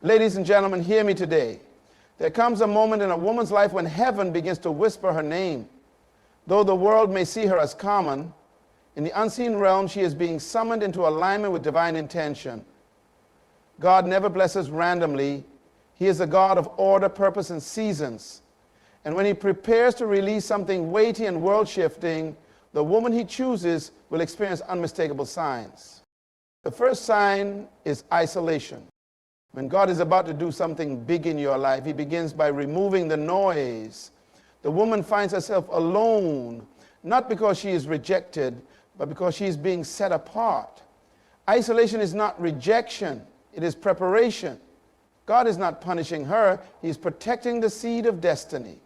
Ladies and gentlemen, hear me today. There comes a moment in a woman's life when heaven begins to whisper her name. Though the world may see her as common, in the unseen realm she is being summoned into alignment with divine intention. God never blesses randomly. He is a God of order, purpose, and seasons. And when he prepares to release something weighty and world-shifting, the woman he chooses will experience unmistakable signs. The first sign is isolation. When God is about to do something big in your life, he begins by removing the noise. The woman finds herself alone, not because she is rejected, but because she is being set apart. Isolation is not rejection, it is preparation. God is not punishing her, he is protecting the seed of destiny.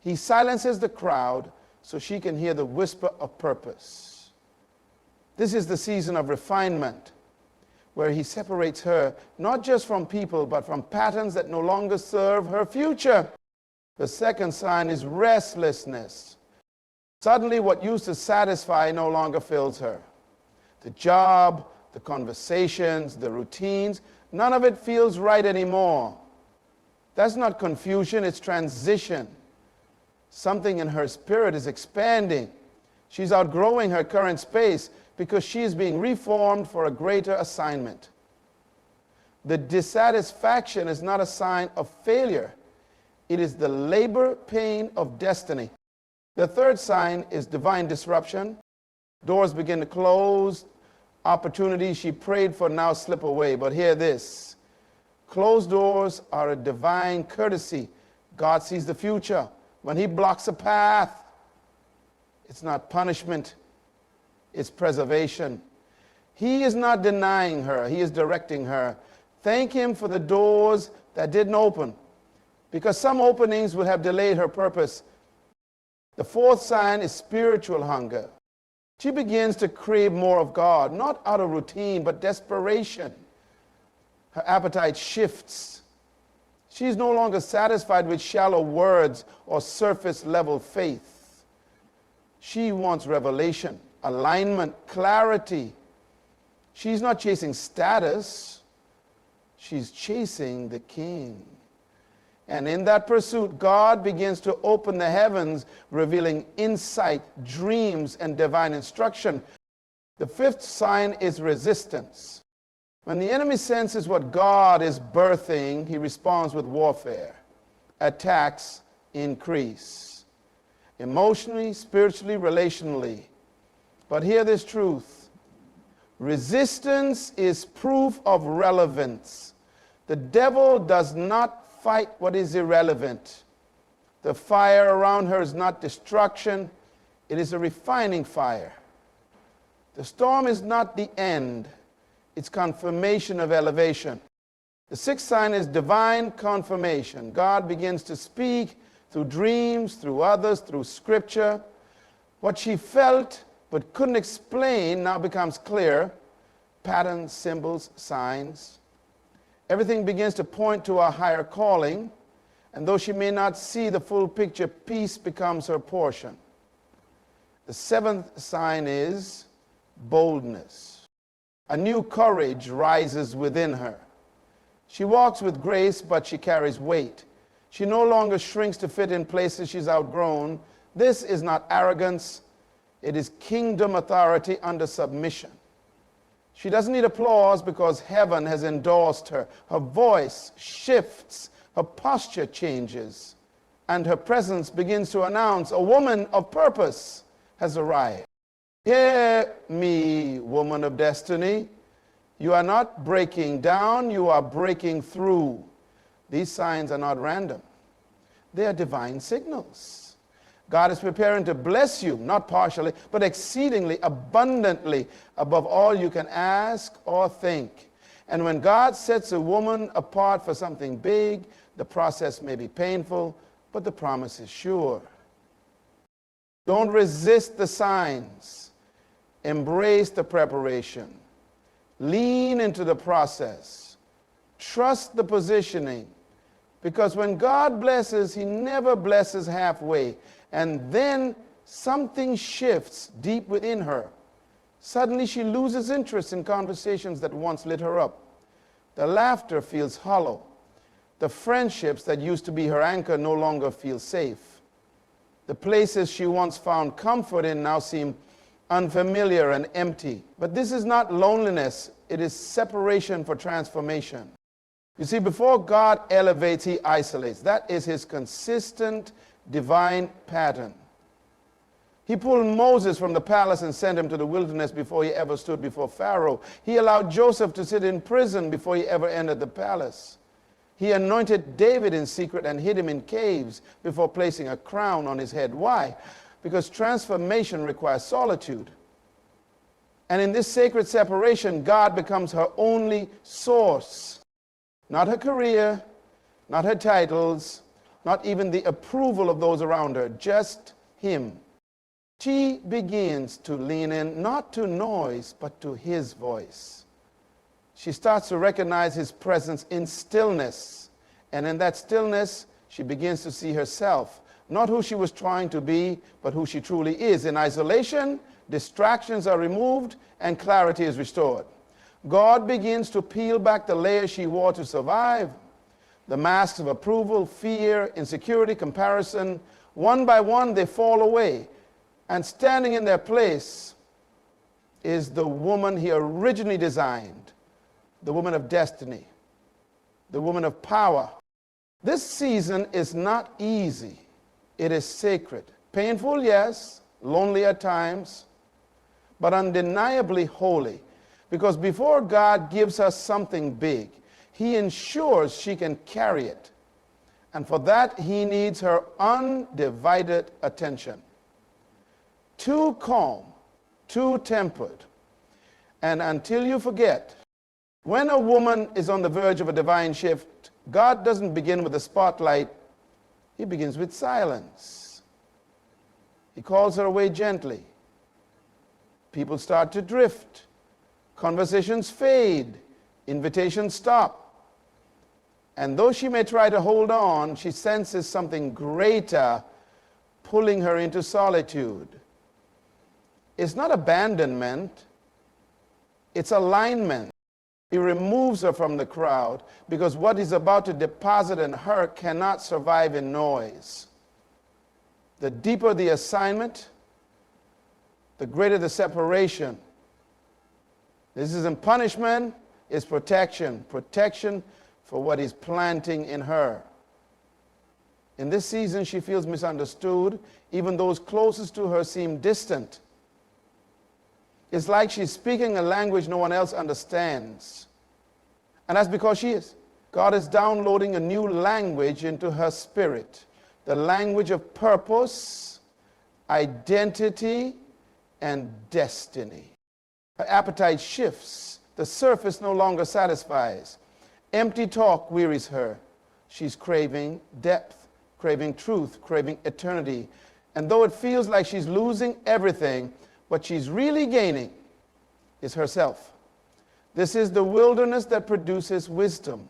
He silences the crowd so she can hear the whisper of purpose. This is the season of refinement, where he separates her not just from people, but from patterns that no longer serve her future. The second sign is restlessness. Suddenly, what used to satisfy no longer fills her. The job, the conversations, the routines, none of it feels right anymore. That's not confusion, it's transition. Something in her spirit is expanding. She's outgrowing her current space because she is being reformed for a greater assignment. The dissatisfaction is not a sign of failure. It is the labor pain of destiny. The third sign is divine disruption. Doors begin to close. Opportunities she prayed for now slip away. But hear this. Closed doors are a divine courtesy. God sees the future. When he blocks a path, it's not punishment, it's preservation. He is not denying her, he is directing her. Thank him for the doors that didn't open, because some openings would have delayed her purpose. The fourth sign is spiritual hunger. She begins to crave more of God, not out of routine, but desperation. Her appetite shifts. She's no longer satisfied with shallow words or surface-level faith. She wants revelation, alignment, clarity. She's not chasing status. She's chasing the King. And in that pursuit, God begins to open the heavens, revealing insight, dreams, and divine instruction. The fifth sign is resistance. When the enemy senses what God is birthing, he responds with warfare. Attacks increase. Emotionally, spiritually, relationally. But hear this truth. Resistance is proof of relevance. The devil does not fight what is irrelevant. The fire around her is not destruction. It is a refining fire. The storm is not the end. It's confirmation of elevation. The sixth sign is divine confirmation. God begins to speak through dreams, through others, through scripture. What she felt but couldn't explain now becomes clear. Patterns, symbols, signs. Everything begins to point to a higher calling. And though she may not see the full picture, peace becomes her portion. The seventh sign is boldness. A new courage rises within her. She walks with grace, but she carries weight. She no longer shrinks to fit in places she's outgrown. This is not arrogance. It is kingdom authority under submission. She doesn't need applause because heaven has endorsed her. Her voice shifts. Her posture changes. And her presence begins to announce a woman of purpose has arrived. Hear me, woman of destiny. You are not breaking down, you are breaking through. These signs are not random. They are divine signals. God is preparing to bless you, not partially, but exceedingly abundantly above all you can ask or think. And when God sets a woman apart for something big, the process may be painful, but the promise is sure. Don't resist the signs. Embrace the preparation. Lean into the process. Trust the positioning. Because when God blesses, he never blesses halfway. And then something shifts deep within her. Suddenly she loses interest in conversations that once lit her up. The laughter feels hollow. The friendships that used to be her anchor no longer feel safe. The places she once found comfort in now seem unfamiliar and empty. But this is not loneliness, it is separation for transformation. You see, before God elevates, he isolates. That is his consistent divine pattern. He pulled Moses from the palace and sent him to the wilderness before he ever stood before Pharaoh. He allowed Joseph to sit in prison before he ever entered the palace. He anointed David in secret and hid him in caves before placing a crown on his head. Why? Because transformation requires solitude. And in this sacred separation, God becomes her only source. Not her career, not her titles, not even the approval of those around her, just him. She begins to lean in, not to noise, but to his voice. She starts to recognize his presence in stillness. And in that stillness, she begins to see herself, not who she was trying to be, but who she truly is. In isolation, distractions are removed and clarity is restored. God begins to peel back the layers she wore to survive, the masks of approval, fear, insecurity, comparison. One by one, they fall away. And standing in their place is the woman he originally designed, the woman of destiny, the woman of power. This season is not easy. It is sacred. Painful, yes, lonely at times, but undeniably holy. Because before God gives us something big, he ensures she can carry it. And for that, he needs her undivided attention. Too calm, too tempered. And until you forget, when a woman is on the verge of a divine shift, God doesn't begin with the spotlight. He begins with silence. He calls her away gently. People start to drift. Conversations fade. Invitations stop. And though she may try to hold on, she senses something greater pulling her into solitude. It's not abandonment, it's alignment. He removes her from the crowd because what he's about to deposit in her cannot survive in noise. The deeper the assignment, the greater the separation. This isn't punishment, it's protection. Protection for what he's planting in her. In this season, she feels misunderstood. Even those closest to her seem distant. It's like she's speaking a language no one else understands. And that's because she is. God is downloading a new language into her spirit. The language of purpose, identity, and destiny. Her appetite shifts. The surface no longer satisfies. Empty talk wearies her. She's craving depth, craving truth, craving eternity. And though it feels like she's losing everything, what she's really gaining is herself. This is the wilderness that produces wisdom,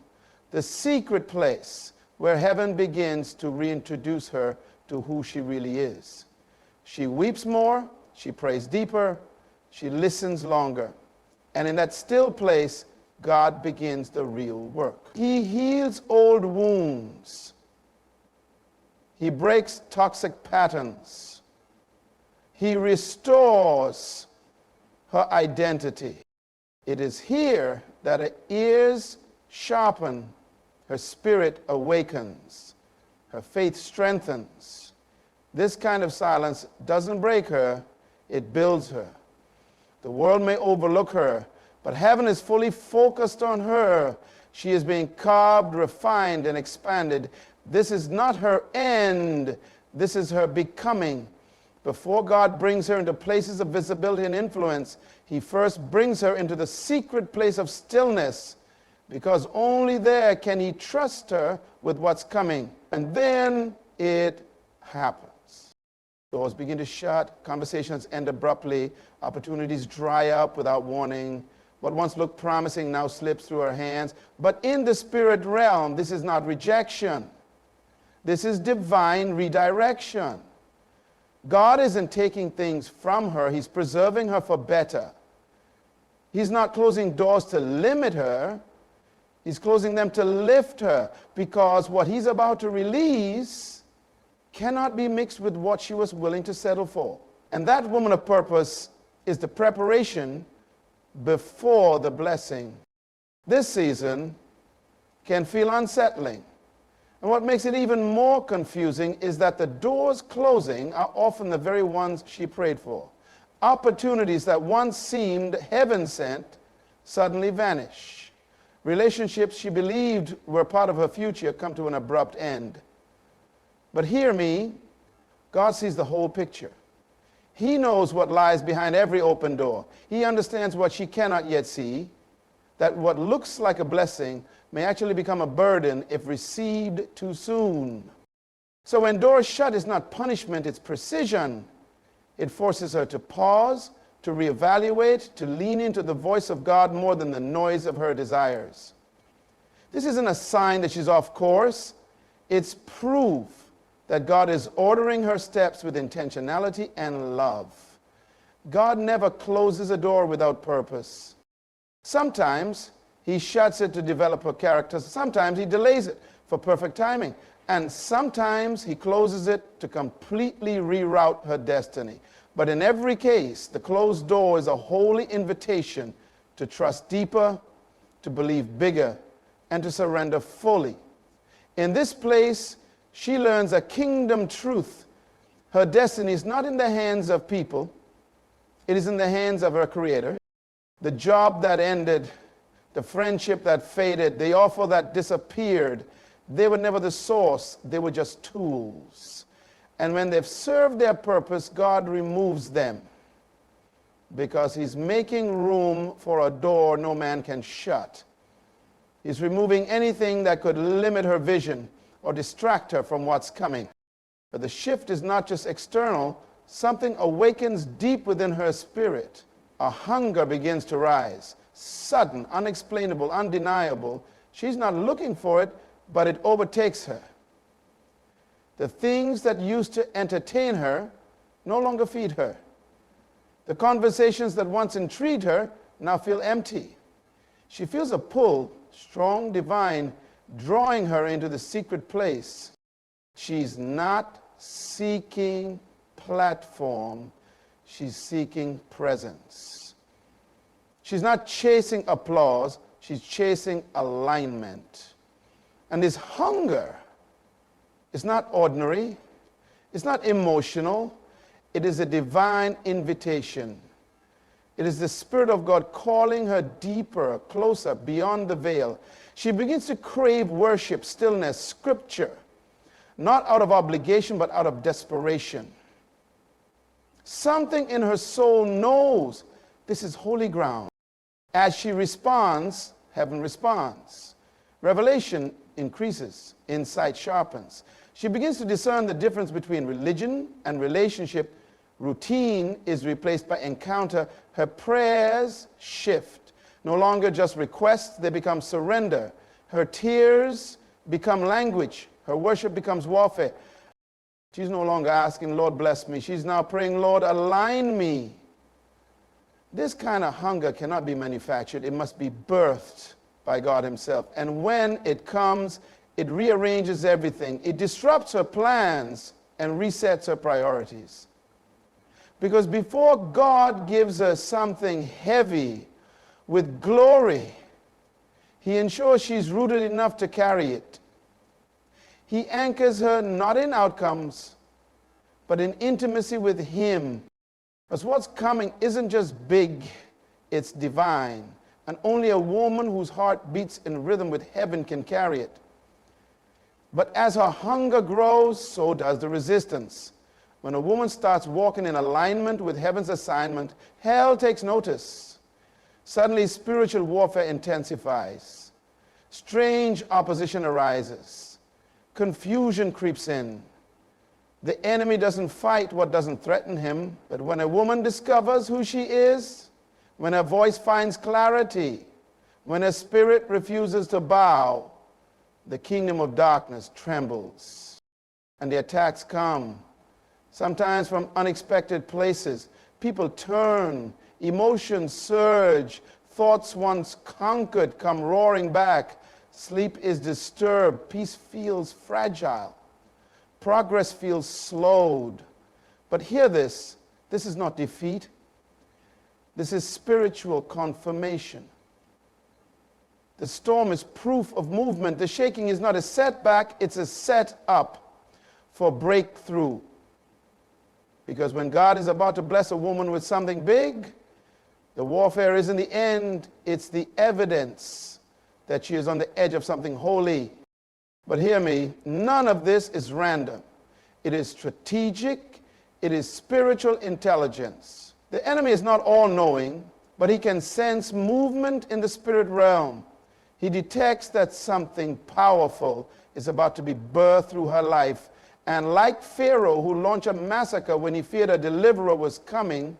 the secret place where heaven begins to reintroduce her to who she really is. She weeps more, she prays deeper, she listens longer. And in that still place, God begins the real work. He heals old wounds. He breaks toxic patterns. He restores her identity. It is here that her ears sharpen, her spirit awakens, her faith strengthens. This kind of silence doesn't break her, it builds her. The world may overlook her, but heaven is fully focused on her. She is being carved, refined, and expanded. This is not her end, this is her becoming. Before God brings her into places of visibility and influence, he first brings her into the secret place of stillness, because only there can he trust her with what's coming. And then it happens. Doors begin to shut, conversations end abruptly, opportunities dry up without warning. What once looked promising now slips through her hands. But in the spirit realm, this is not rejection. This is divine redirection. God isn't taking things from her, he's preserving her for better. He's not closing doors to limit her, He's closing them to lift her, because what he's about to release cannot be mixed with what she was willing to settle for. And that woman of purpose is the preparation before the blessing. This season can feel unsettling. And what makes it even more confusing is that the doors closing are often the very ones she prayed for. Opportunities that once seemed heaven sent suddenly vanish. Relationships she believed were part of her future come to an abrupt end. But hear me, God sees the whole picture. He knows what lies behind every open door. He understands what she cannot yet see, that what looks like a blessing may actually become a burden if received too soon. So when doors shut, it's not punishment, it's precision. It forces her to pause, to reevaluate, to lean into the voice of God more than the noise of her desires. This isn't a sign that she's off course. It's proof that God is ordering her steps with intentionality and love. God never closes a door without purpose. Sometimes he shuts it to develop her character. Sometimes he delays it for perfect timing. And sometimes he closes it to completely reroute her destiny. But in every case, the closed door is a holy invitation to trust deeper, to believe bigger, and to surrender fully. In this place, she learns a kingdom truth. Her destiny is not in the hands of people. It is in the hands of her Creator. The job that ended, the friendship that faded, the offer that disappeared, they were never the source. They were just tools. And when they've served their purpose, God removes them, because he's making room for a door no man can shut. He's removing anything that could limit her vision or distract her from what's coming. But the shift is not just external. Something awakens deep within her spirit. A hunger begins to rise. Sudden, unexplainable, undeniable. She's not looking for it, but it overtakes her. The things that used to entertain her no longer feed her. The conversations that once intrigued her now feel empty. She feels a pull, strong, divine, drawing her into the secret place. She's not seeking platform. She's seeking presence. She's not chasing applause. She's chasing alignment. And this hunger is not ordinary. It's not emotional. It is a divine invitation. It is the Spirit of God calling her deeper, closer, beyond the veil. She begins to crave worship, stillness, scripture, not out of obligation, but out of desperation. Something in her soul knows this is holy ground. As she responds, heaven responds. Revelation increases, insight sharpens. She begins to discern the difference between religion and relationship. Routine is replaced by encounter. Her prayers shift. No longer just requests, they become surrender. Her tears become language. Her worship becomes warfare. She's no longer asking, Lord, bless me. She's now praying, Lord, align me. This kind of hunger cannot be manufactured. It must be birthed by God himself. And when it comes, it rearranges everything. It disrupts her plans and resets her priorities. Because before God gives her something heavy with glory, he ensures she's rooted enough to carry it. He anchors her not in outcomes, but in intimacy with him. Because what's coming isn't just big, it's divine. And only a woman whose heart beats in rhythm with heaven can carry it. But as her hunger grows, so does the resistance. When a woman starts walking in alignment with heaven's assignment, hell takes notice. Suddenly, spiritual warfare intensifies. Strange opposition arises. Confusion creeps in. The enemy doesn't fight what doesn't threaten him, but when a woman discovers who she is, when her voice finds clarity, when her spirit refuses to bow, the kingdom of darkness trembles. And the attacks come, sometimes from unexpected places. People turn, emotions surge, thoughts once conquered come roaring back. Sleep is disturbed. Peace feels fragile. Progress feels slowed. But hear this. This is not defeat. This is spiritual confirmation. The storm is proof of movement. The shaking is not a setback, it's a setup for breakthrough. Because when God is about to bless a woman with something big, the warfare isn't the end, it's the evidence that she is on the edge of something holy. But hear me, none of this is random. It is strategic, it is spiritual intelligence. The enemy is not all-knowing, but he can sense movement in the spirit realm. He detects that something powerful is about to be birthed through her life. And like Pharaoh, who launched a massacre when he feared a deliverer was coming,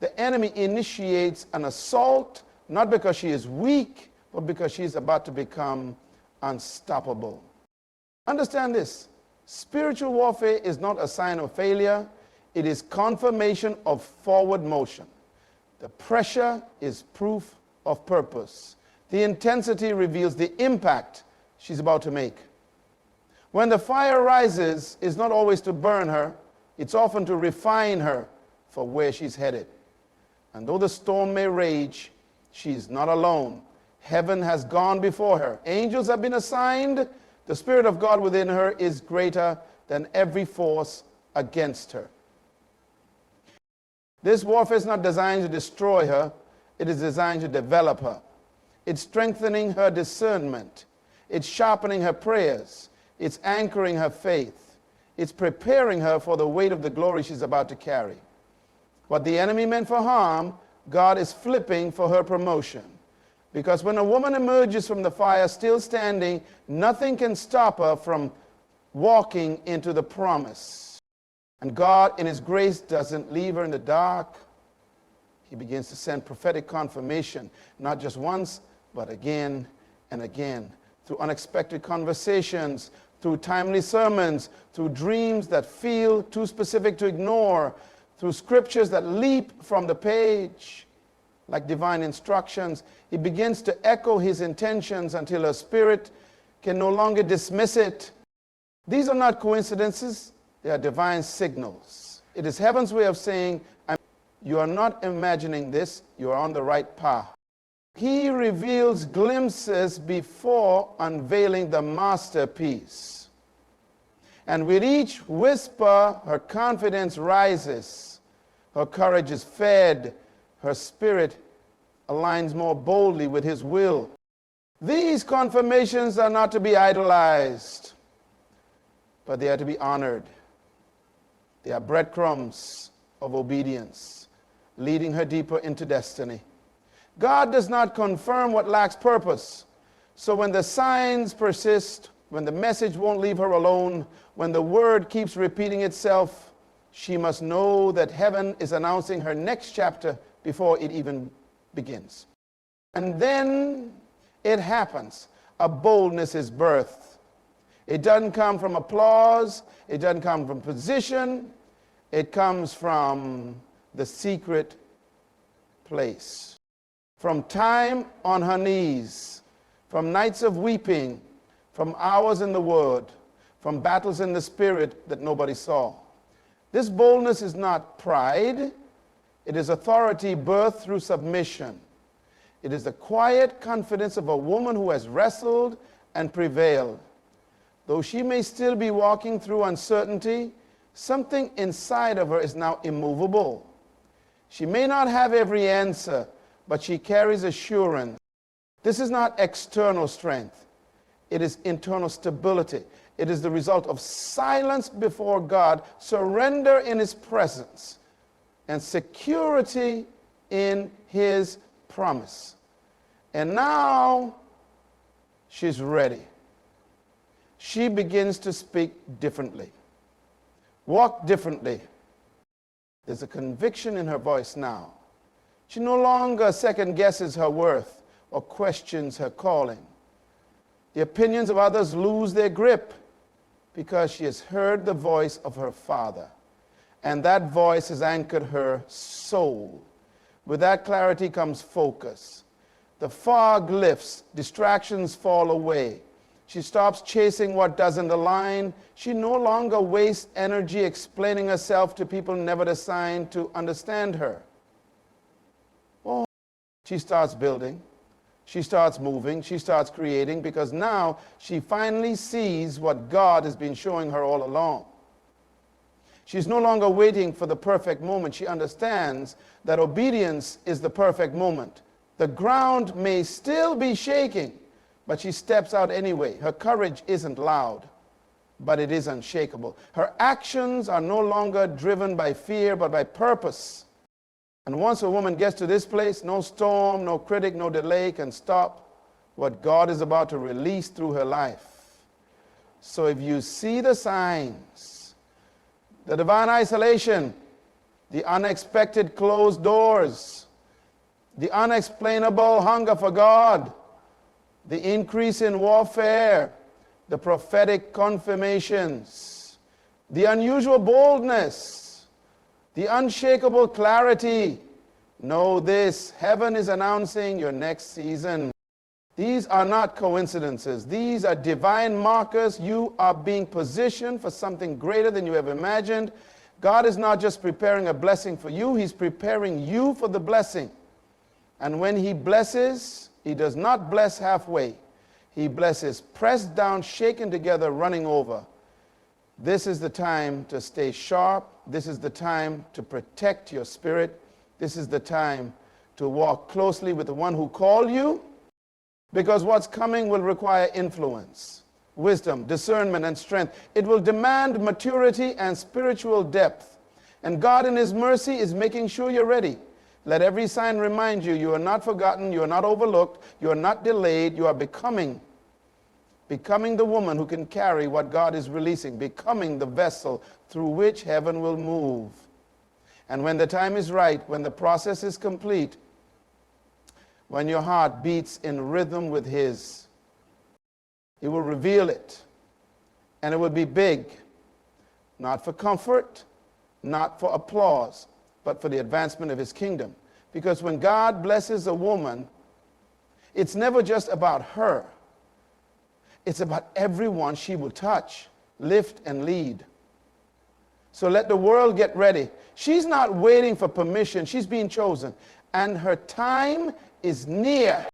the enemy initiates an assault, not because she is weak, but because she is about to become unstoppable. Understand this. Spiritual warfare is not a sign of failure. It is confirmation of forward motion. The pressure is proof of purpose. The intensity reveals the impact she's about to make. When the fire rises, it's not always to burn her, it's often to refine her for where she's headed. And though the storm may rage, she's not alone. Heaven has gone before her. Angels have been assigned. The Spirit of God within her is greater than every force against her. This warfare is not designed to destroy her, it is designed to develop her. It's strengthening her discernment. It's sharpening her prayers. It's anchoring her faith. It's preparing her for the weight of the glory she's about to carry. What the enemy meant for harm, God is flipping for her promotion. Because when a woman emerges from the fire still standing, nothing can stop her from walking into the promise. And God, in his grace, doesn't leave her in the dark. He begins to send prophetic confirmation, not just once, but again and again, through unexpected conversations, through timely sermons, through dreams that feel too specific to ignore, through scriptures that leap from the page like divine instructions. He begins to echo his intentions until her spirit can no longer dismiss it. These are not coincidences, they are divine signals. It is heaven's way of saying, you are not imagining this, you are on the right path. He reveals glimpses before unveiling the masterpiece. And with each whisper, her confidence rises, her courage is fed, her spirit aligns more boldly with his will. These confirmations are not to be idolized, but they are to be honored. They are breadcrumbs of obedience, leading her deeper into destiny. God does not confirm what lacks purpose. So when the signs persist, when the message won't leave her alone, when the word keeps repeating itself, she must know that heaven is announcing her next chapter before it even begins. And then it happens. A boldness is birthed. It doesn't come from applause. It doesn't come from position. It comes from the secret place. From time on her knees, from nights of weeping, from hours in the Word, from battles in the Spirit that nobody saw. This boldness is not pride. It is authority birthed through submission. It is the quiet confidence of a woman who has wrestled and prevailed. Though she may still be walking through uncertainty, something inside of her is now immovable. She may not have every answer, but she carries assurance. This is not external strength. It is internal stability. It is the result of silence before God, surrender in his presence, and security in his promise. And now she's ready. She begins to speak differently, walk differently. There's a conviction in her voice now. She no longer second guesses her worth or questions her calling. The opinions of others lose their grip because she has heard the voice of her Father. And that voice has anchored her soul. With that clarity comes focus. The fog lifts, distractions fall away. She stops chasing what doesn't align. She no longer wastes energy explaining herself to people never assigned to understand her. Oh, she starts building. She starts moving. She starts creating, because now she finally sees what God has been showing her all along. She's no longer waiting for the perfect moment. She understands that obedience is the perfect moment. The ground may still be shaking, but she steps out anyway. Her courage isn't loud, but it is unshakable. Her actions are no longer driven by fear, but by purpose. And once a woman gets to this place, no storm, no critic, no delay can stop what God is about to release through her life. So if you see the signs, the divine isolation, the unexpected closed doors, the unexplainable hunger for God, the increase in warfare, the prophetic confirmations, the unusual boldness, the unshakable clarity, know this: heaven is announcing your next season. These are not coincidences. These are divine markers. You are being positioned for something greater than you ever imagined. God is not just preparing a blessing for you, He's preparing you for the blessing. And when He blesses, He does not bless halfway. He blesses pressed down, shaken together, running over. This is the time to stay sharp. This is the time to protect your spirit. This is the time to walk closely with the one who called you, because what's coming will require influence, wisdom, discernment, and strength. It will demand maturity and spiritual depth. And God in His mercy is making sure you're ready. Let every sign remind you, you are not forgotten, you are not overlooked, you are not delayed, you are becoming the woman who can carry what God is releasing, becoming the vessel through which heaven will move. And when the time is right, when the process is complete, when your heart beats in rhythm with His, He will reveal it. And it will be big, not for comfort, not for applause, but for the advancement of His kingdom. Because when God blesses a woman, it's never just about her. It's about everyone she will touch, lift, and lead. So let the world get ready. She's not waiting for permission. She's being chosen. And her time is near.